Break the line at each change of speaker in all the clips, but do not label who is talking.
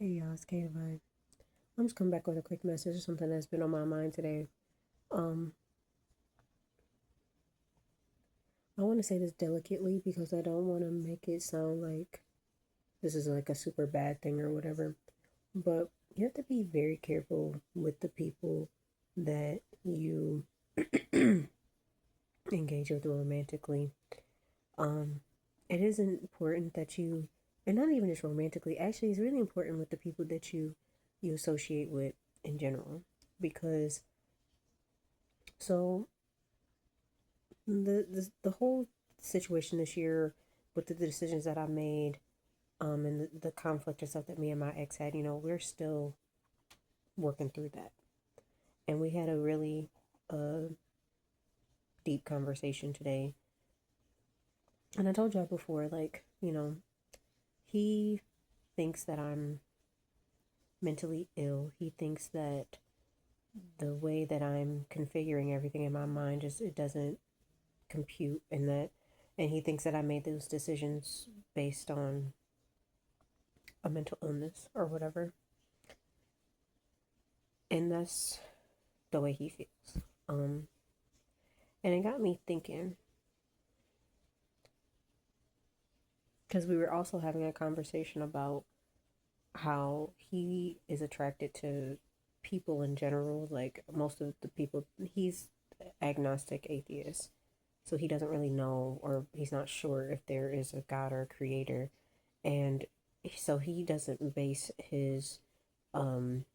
Hey y'all, it's Kate Vibe. I'm just coming back with a quick message or something that's been on my mind today. Um, I want to say this delicately because I don't want to make it sound like this is like a super bad thing or whatever. But you have to be very careful with the people that you engage with romantically. Um, it is important that you, and not even just romantically, actually, it's really important with the people that you associate with in general because so the whole situation this year with the decisions that I made, and the conflict and stuff that me and my ex had, we're still working through that. And we had a really uh deep conversation today. And I told y'all before, like, he thinks that I'm mentally ill. He thinks that the way that I'm configuring everything in my mind just it doesn't compute and he thinks that I made those decisions based on a mental illness or whatever. And that's the way he feels. And it got me thinking because we were also having a conversation about how he is attracted to people in general. Like most of the people, he's agnostic atheist, so he doesn't really know or he's not sure if there is a God or a creator, and so he doesn't base um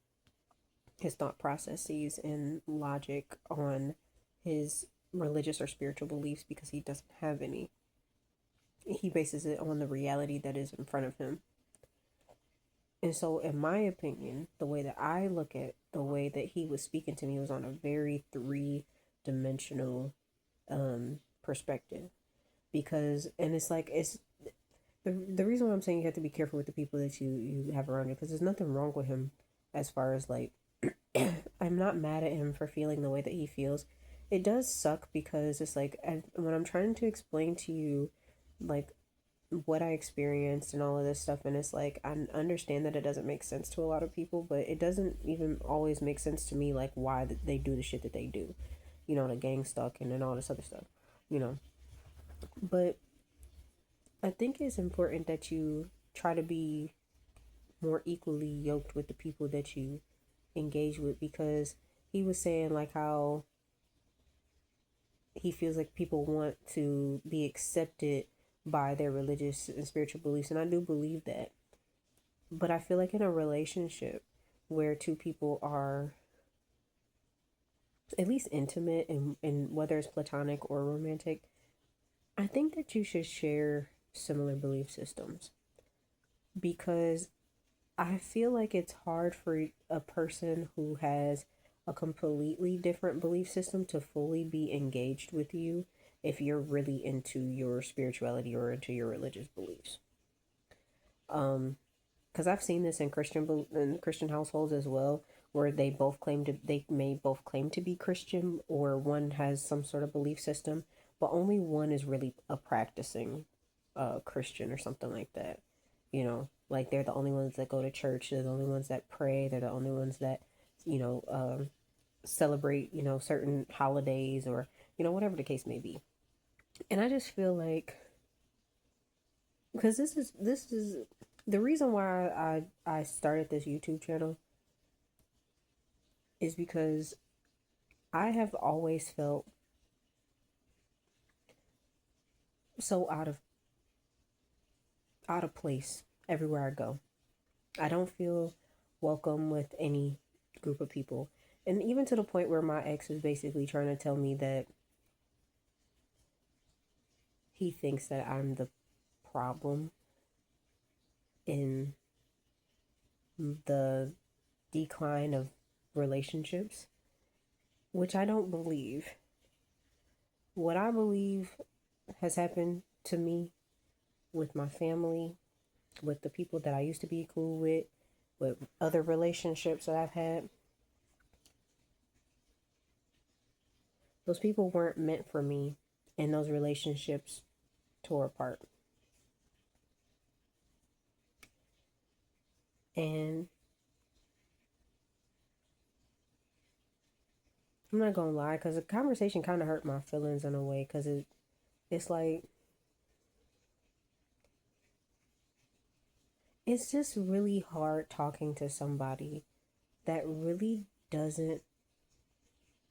his thought processes and logic on his religious or spiritual beliefs because he doesn't have any. He bases it on the reality that is in front of him. And so, in my opinion, the way that I look at the way that he was speaking to me was on a very three-dimensional perspective. Because, and it's like, it's the reason why I'm saying you have to be careful with the people that you have around you because there's nothing wrong with him as far as like I'm not mad at him for feeling the way that he feels. It does suck because it's like when I'm trying to explain to you, like what I experienced and all of this stuff, and it's like I understand that it doesn't make sense to a lot of people, but it doesn't even always make sense to me, like why they do the shit that they do, the gang stalking and all this other stuff, you know. But I think it's important that you try to be more equally yoked with the people that you engage with because he was saying like how he feels like people want to be accepted by their religious and spiritual beliefs, and I do believe that. But I feel like in a relationship where two people are at least intimate and whether it's platonic or romantic, I think that you should share similar belief systems because I feel like it's hard for a person who has a completely different belief system to fully be engaged with you if you're really into your spirituality or into your religious beliefs. Because I've seen this in Christian households as well, where they may both claim to be Christian, or one has some sort of belief system, but only one is really a practicing Christian or something like that. Like they're the only ones that go to church. They're the only ones that pray. They're the only ones that you know celebrate certain holidays or whatever the case may be. And I just feel like because this is the reason why I started this YouTube channel is because I have always felt so out of place everywhere I go. I don't feel welcome with any group of people. And even to the point where my ex is basically trying to tell me that he thinks that I'm the problem in the decline of relationships, which I don't believe. What I believe has happened to me with my family, with the people that I used to be cool with other relationships that I've had, those people weren't meant for me, and those relationships tore apart. And I'm not gonna lie, because the conversation kind of hurt my feelings in a way, because it's like, it's just really hard talking to somebody that really doesn't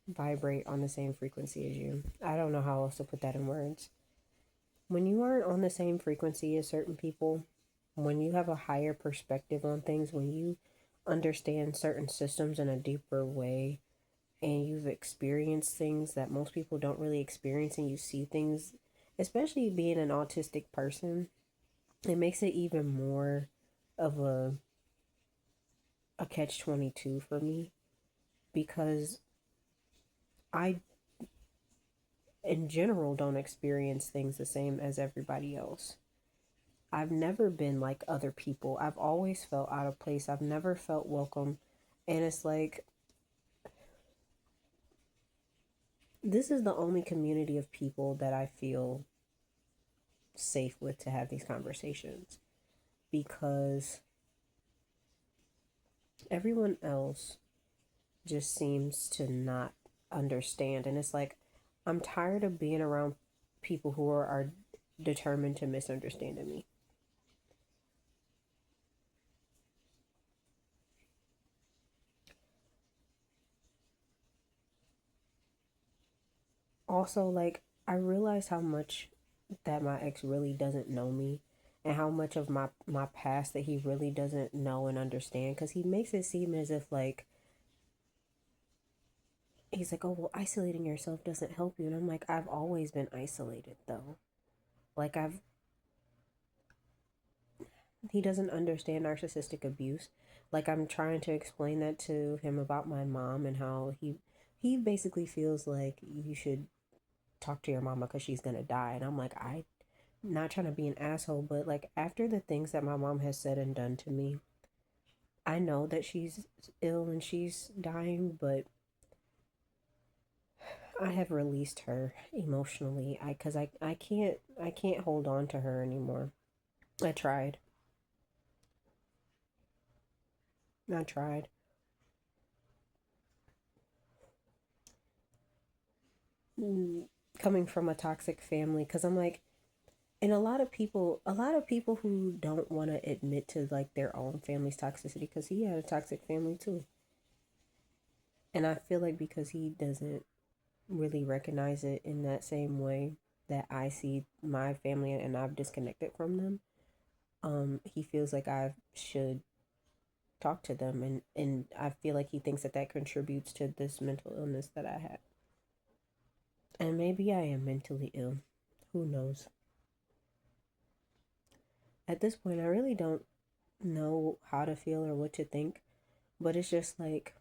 vibrate on the same frequency as you. I don't know how else to put that in words. When you aren't on the same frequency as certain people, when you have a higher perspective on things, when you understand certain systems in a deeper way, and you've experienced things that most people don't really experience, and you see things, especially being an autistic person, it makes it even more of a catch 22 for me, because I in general don't experience things the same as everybody else. I've never been like other people. I've always felt out of place. I've never felt welcome. And it's like, this is the only community of people that I feel safe with to have these conversations, because everyone else just seems to not understand. And it's like, I'm tired of being around people who are determined to misunderstand me. Also, like, I realize how much that my ex really doesn't know me, and how much of my past that he really doesn't know and understand, because he makes it seem as if, like, he's like, oh, well, isolating yourself doesn't help you. And I'm like, I've always been isolated, though. Like, he doesn't understand narcissistic abuse. Like, I'm trying to explain that to him about my mom, and how he basically feels like you should talk to your mama because she's gonna die. And I'm like, I'm not trying to be an asshole, but like, after the things that my mom has said and done to me, I know that she's ill and she's dying, but I have released her emotionally. I can't hold on to her anymore. I tried. I tried. Mm, Coming from a toxic family, because I'm like, and a lot of people who don't want to admit to like their own family's toxicity, because he had a toxic family too. And I feel like, because he doesn't really recognize it in that same way that I see my family, and I've disconnected from them, he feels like I should talk to them, and I feel like he thinks that that contributes to this mental illness that I have. And maybe I am mentally ill. Who knows? At this point, I really don't know how to feel or what to think, but it's just like,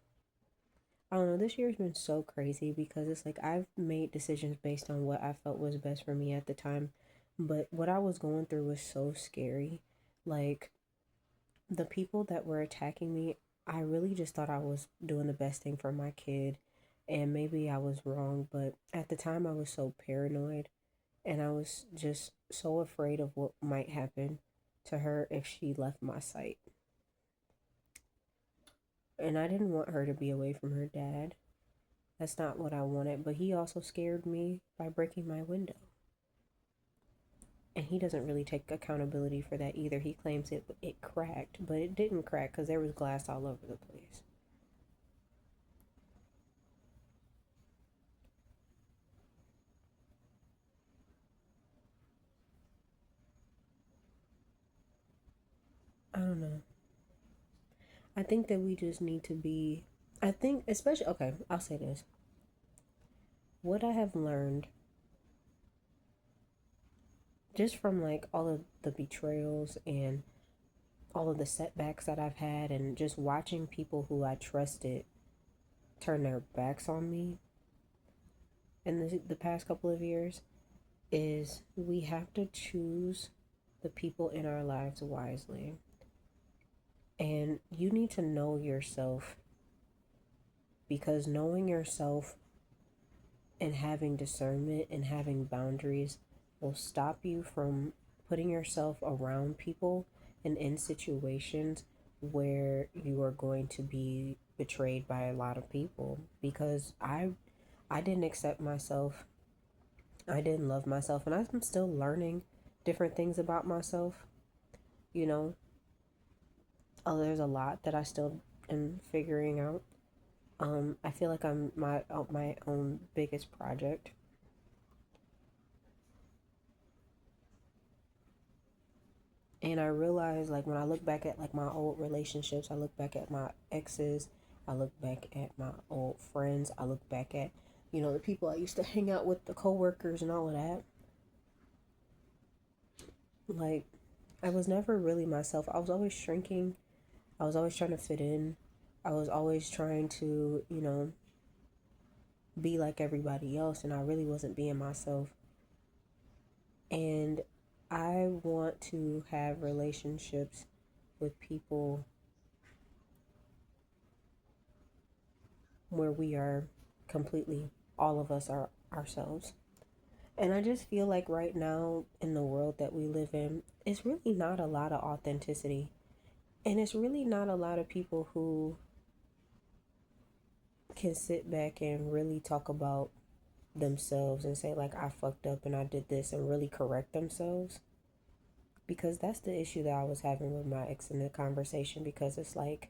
I don't know, this year's been so crazy, because it's like, I've made decisions based on what I felt was best for me at the time, but what I was going through was so scary. Like, the people that were attacking me, I really just thought I was doing the best thing for my kid, and maybe I was wrong, but at the time I was so paranoid, and I was just so afraid of what might happen to her if she left my sight. And I didn't want her to be away from her dad. That's not what I wanted, but he also scared me by breaking my window. And he doesn't really take accountability for that either. He claims it cracked, but it didn't crack because there was glass all over the place. I don't know. I think that we just need to be. I think, especially, okay, I'll say this. What I have learned just from like all of the betrayals and all of the setbacks that I've had, and just watching people who I trusted turn their backs on me in the past couple of years, is we have to choose the people in our lives wisely. And you need to know yourself, because knowing yourself and having discernment and having boundaries will stop you from putting yourself around people and in situations where you are going to be betrayed by a lot of people, because I didn't accept myself. I didn't love myself, and I'm still learning different things about myself. You know, there's a lot that I still am figuring out. I feel like I'm my own biggest project, and I realize, like, when I look back at like my old relationships, I look back at my exes, I look back at my old friends, I look back at, the people I used to hang out with, the coworkers and all of that. Like, I was never really myself. I was always shrinking. I was always trying to fit in. I was always trying to, be like everybody else, and I really wasn't being myself. And I want to have relationships with people where we are completely, all of us are ourselves. And I just feel like right now in the world that we live in, it's really not a lot of authenticity. And it's really not a lot of people who can sit back and really talk about themselves and say, like, I fucked up and I did this, and really correct themselves. Because that's the issue that I was having with my ex in the conversation, because it's like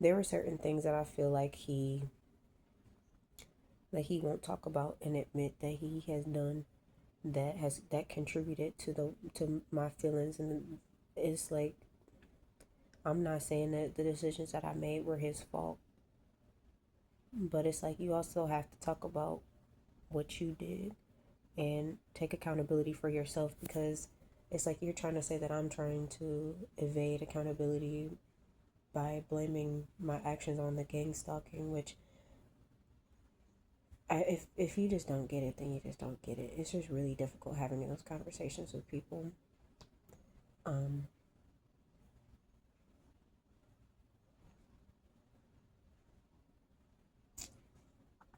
there were certain things that I feel like he won't talk about and admit that he has done, that contributed to my feelings. And it's like, I'm not saying that the decisions that I made were his fault, but it's like you also have to talk about what you did and take accountability for yourself, because it's like you're trying to say that I'm trying to evade accountability by blaming my actions on the gang stalking, which if you just don't get it, then you just don't get it. It's just really difficult having those conversations with people. Um,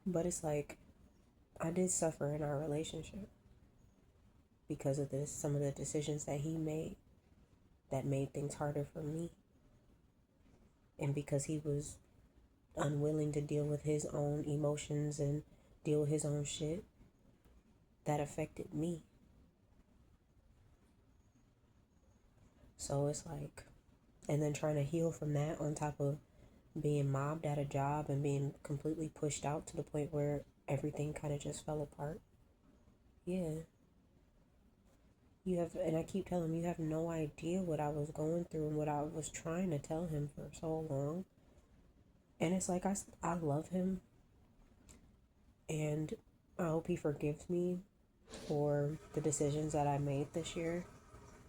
but it's like I did suffer in our relationship because of this, some of the decisions that he made that made things harder for me, and because he was unwilling to deal with his own emotions and deal with his own shit that affected me. So it's like, and then trying to heal from that on top of being mobbed at a job and being completely pushed out to the point where everything kind of just fell apart. Yeah, and I keep telling him, you have no idea what I was going through and what I was trying to tell him for so long. And it's like, I love him, and I hope he forgives me for the decisions that I made this year.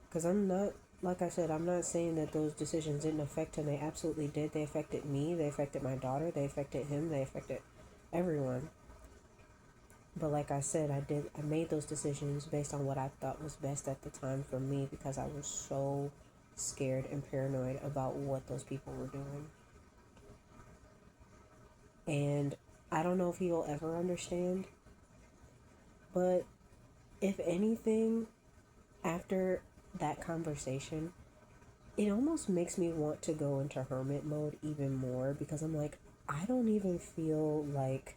Because I'm not, like I said, I'm not saying that those decisions didn't affect him. They absolutely did. They affected me. They affected my daughter. They affected him. They affected everyone. But like I said, I made those decisions based on what I thought was best at the time for me, because I was so scared and paranoid about what those people were doing. And I don't know if he will ever understand, but if anything, after that conversation, it almost makes me want to go into hermit mode even more, because I'm like, I don't even feel like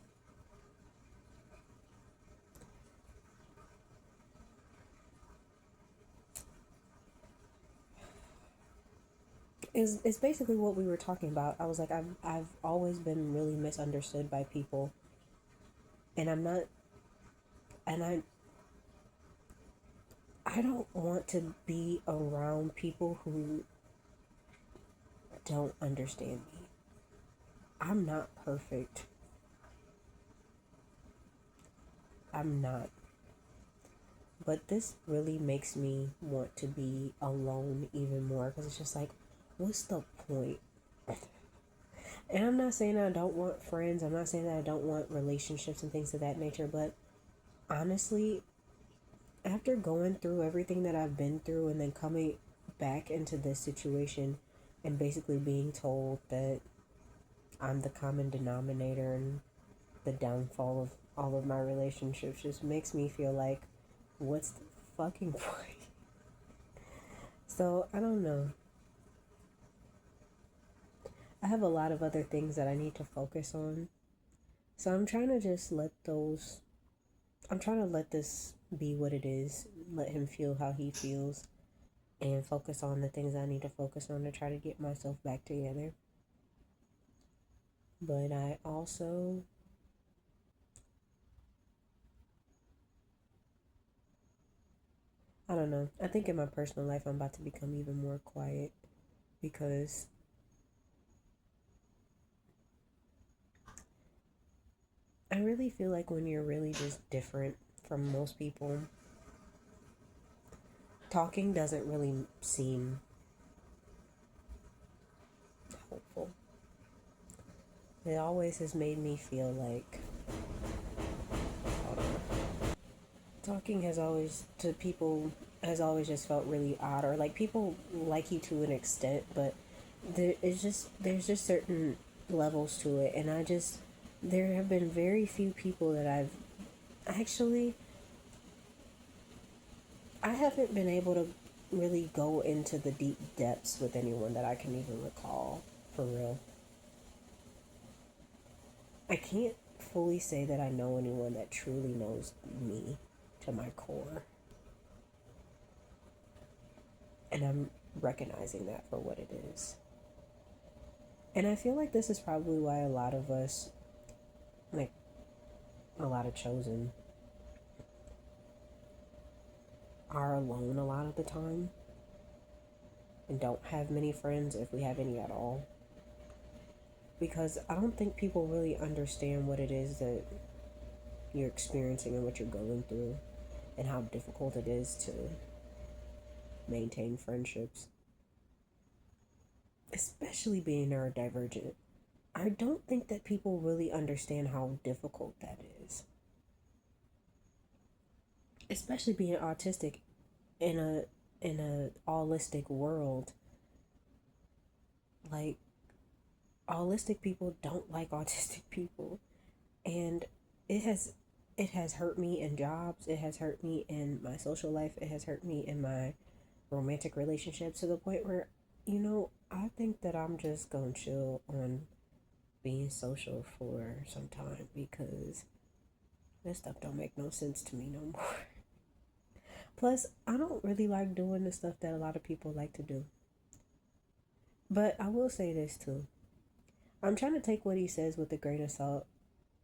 it's basically what we were talking about. I was like, I've always been really misunderstood by people, and I'm not, and I don't want to be around people who don't understand me. I'm not perfect. I'm not. But this really makes me want to be alone even more, because it's just like, what's the point? And I'm not saying that I don't want friends. I'm not saying that I don't want relationships and things of that nature. But honestly, after going through everything that I've been through and then coming back into this situation and basically being told that I'm the common denominator and the downfall of all of my relationships, just makes me feel like, what's the fucking point? So I don't know. I have a lot of other things that I need to focus on. So I'm trying to just I'm trying to let this be what it is, let him feel how he feels, and focus on the things I need to focus on to try to get myself back together. But I also, I don't know. I think in my personal life, I'm about to become even more quiet because I really feel like when you're really just different from most people, talking doesn't really seem hopeful. It always has made me feel like talking has always to people has always just felt really odd, or like people like you to an extent, but there's just certain levels to it, and there have been very few people that actually I haven't been able to really go into the deep depths with anyone that I can even recall, for real. I can't fully say that I know anyone that truly knows me to my core, and I'm recognizing that for what it is. And I feel like this is probably why a lot of us, like a lot of chosen, are alone a lot of the time and don't have many friends, if we have any at all. Because I don't think people really understand what it is that you're experiencing and what you're going through, and how difficult it is to maintain friendships, especially being neurodivergent. I don't think that people really understand how difficult that is, especially being autistic in a holistic world. Like, autistic people don't like autistic people, and it has it has hurt me in jobs, it has hurt me in my social life, it has hurt me in my romantic relationships, to the point where, I think that I'm just gonna chill on being social for some time, because this stuff don't make no sense to me no more. Plus, I don't really like doing the stuff that a lot of people like to do. But I will say this too. I'm trying to take what he says with a grain of salt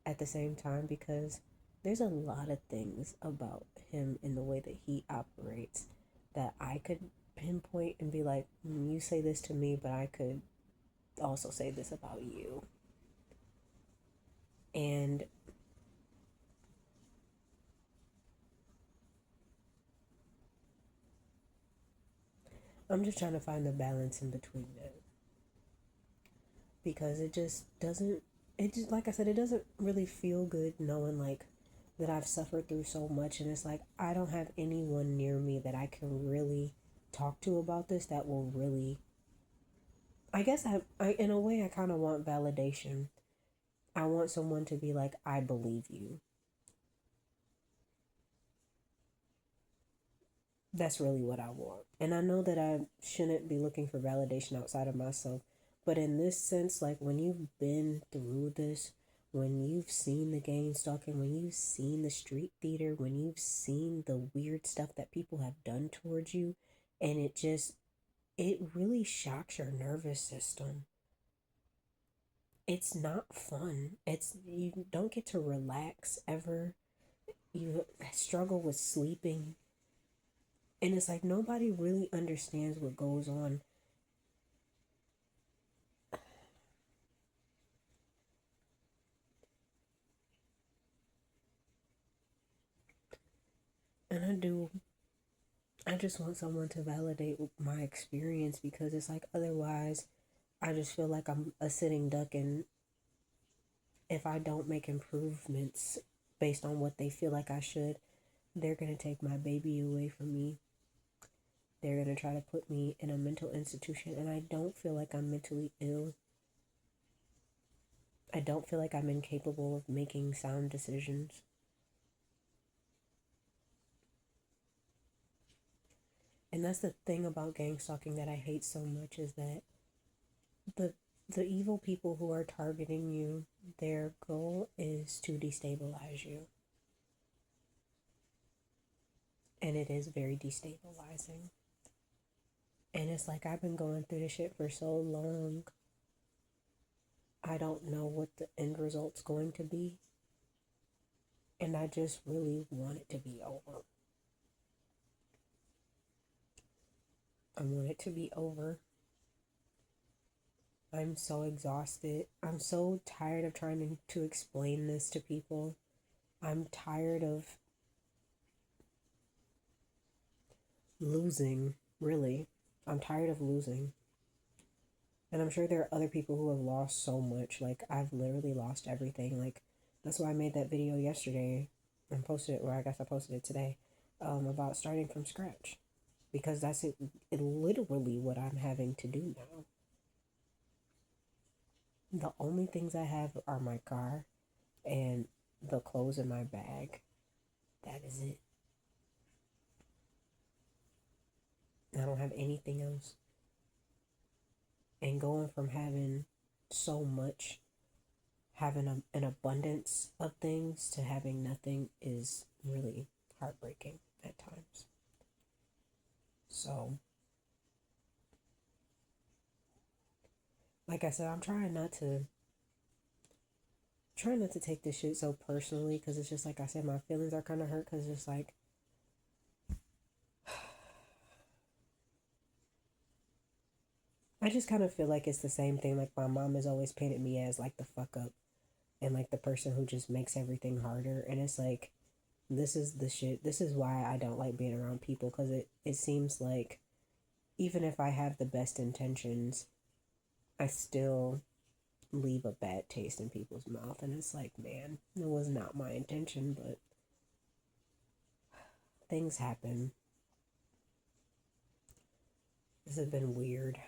at the same time, because there's a lot of things about him in the way that he operates that I could pinpoint and be like, you say this to me, but I could also say this about you. And I'm just trying to find the balance in between that, because it just doesn't, it just, like I said, it doesn't really feel good knowing like that I've suffered through so much, and it's like I don't have anyone near me that I can really talk to about this that will really, I guess I in a way I kind of want validation. I want someone to be like, I believe you. That's really what I want. And I know that I shouldn't be looking for validation outside of myself. But in this sense, like when you've been through this, when you've seen the gang stalking, when you've seen the street theater, when you've seen the weird stuff that people have done towards you, and it really shocks your nervous system. It's not fun. You don't get to relax ever. You struggle with sleeping. And it's like nobody really understands what goes on. And I just want someone to validate my experience, because it's like otherwise I just feel like I'm a sitting duck, and if I don't make improvements based on what they feel like I should, they're going to take my baby away from me. They're going to try to put me in a mental institution, and I don't feel like I'm mentally ill. I don't feel like I'm incapable of making sound decisions. And that's the thing about gang stalking that I hate so much, is that the the evil people who are targeting you, their goal is to destabilize you. And it is very destabilizing. And it's like I've been going through this shit for so long. I don't know what the end result's going to be. And I just really want it to be over. I want it to be over. I'm so exhausted. I'm so tired of trying to explain this to people. I'm tired of losing, really. I'm tired of losing. And I'm sure there are other people who have lost so much. Like, I've literally lost everything. Like, that's why I made that video yesterday and posted it, or I guess I posted it today, about starting from scratch. Because that's it literally what I'm having to do now. The only things I have are my car and the clothes in my bag. That is it. I don't have anything else. And going from having so much, having an abundance of things, to having nothing is really heartbreaking at times. So, like I said, I'm trying not to take this shit so personally, because it's just like I said, my feelings are kind of hurt, because it's like, I just kind of feel like it's the same thing. Like, my mom has always painted me as like the fuck up and like the person who just makes everything harder. And it's like, this is the shit. This is why I don't like being around people, because it seems like even if I have the best intentions, I still leave a bad taste in people's mouth. And it's like, man, it was not my intention, but things happen. This has been weird.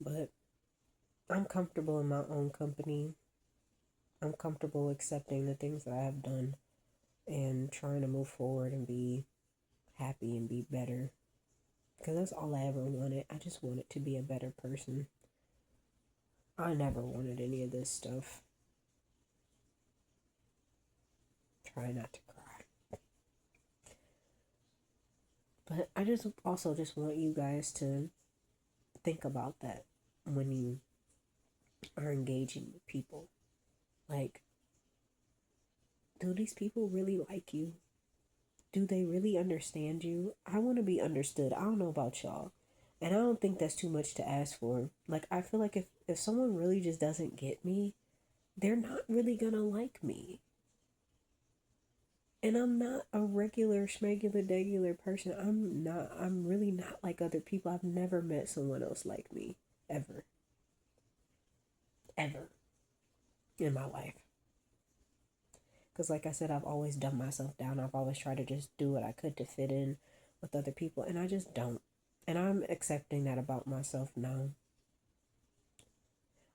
But I'm comfortable in my own company. I'm comfortable accepting the things that I have done and trying to move forward and be happy and be better. Because that's all I ever wanted. I just wanted to be a better person. I never wanted any of this stuff. Try not to cry. But I just also just want you guys to think about that when you are engaging with people. Like, do these people really like you? Do they really understand you? I want to be understood. I don't know about y'all. And I don't think that's too much to ask for. Like, I feel like if someone really just doesn't get me, they're not really gonna like me. And I'm not a regular schmegular degular person. I'm really not like other people. I've never met someone else like me. Ever. Ever. In my life. Because like I said, I've always dumbed myself down. I've always tried to just do what I could to fit in with other people. And I just don't. And I'm accepting that about myself now.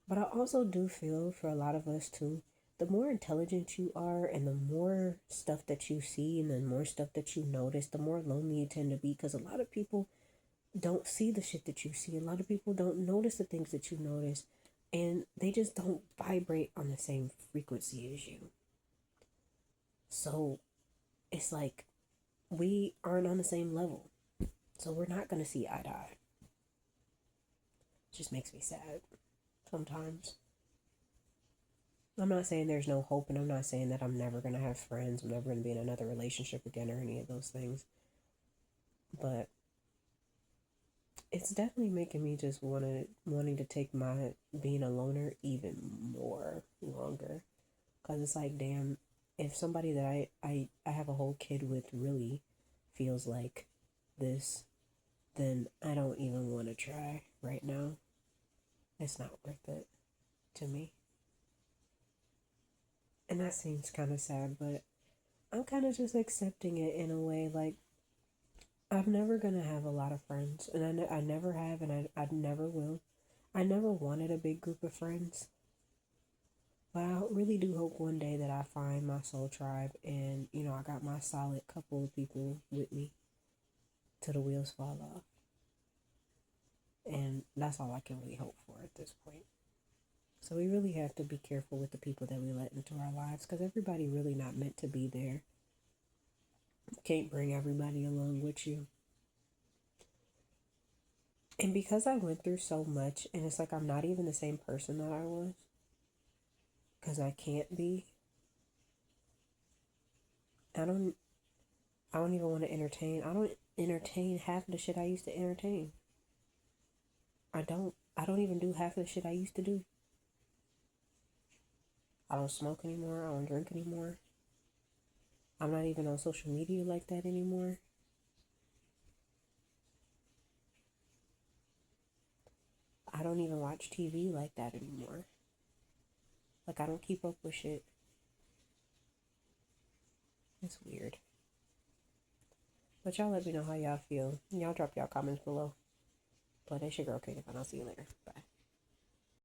But I also do feel for a lot of us too, the more intelligent you are and the more stuff that you see and the more stuff that you notice, the more lonely you tend to be, because a lot of people don't see the shit that you see. A lot of people don't notice the things that you notice, and they just don't vibrate on the same frequency as you. So it's like we aren't on the same level. So we're not going to see eye to eye. It just makes me sad sometimes. I'm not saying there's no hope, and I'm not saying that I'm never going to have friends, I'm never going to be in another relationship again, or any of those things. But it's definitely making me just wanting to take my being a loner even more longer. Because it's like, damn, if somebody that I have a whole kid with really feels like this, then I don't even want to try right now. It's not worth it to me. And that seems kind of sad, but I'm kind of just accepting it in a way. Like, I'm never gonna have a lot of friends, and I never have, and I never will. I never wanted a big group of friends, but I really do hope one day that I find my soul tribe, and I got my solid couple of people with me. till the wheels fall off. And that's all I can really hope for at this point. So we really have to be careful with the people that we let into our lives, because everybody really not meant to be there. You can't bring everybody along with you. And because I went through so much, and it's like I'm not even the same person that I was, because I can't be. I don't. I don't even want to entertain. I don't entertain half the shit I used to entertain. I don't. I don't even do half the shit I used to do. I don't smoke anymore. I don't drink anymore. I'm not even on social media like that anymore. I don't even watch TV like that anymore. Like, I don't keep up with shit. It's weird. But y'all let me know how y'all feel. Y'all drop y'all comments below. But it's your girl, Kate, and I'll see you later. Bye.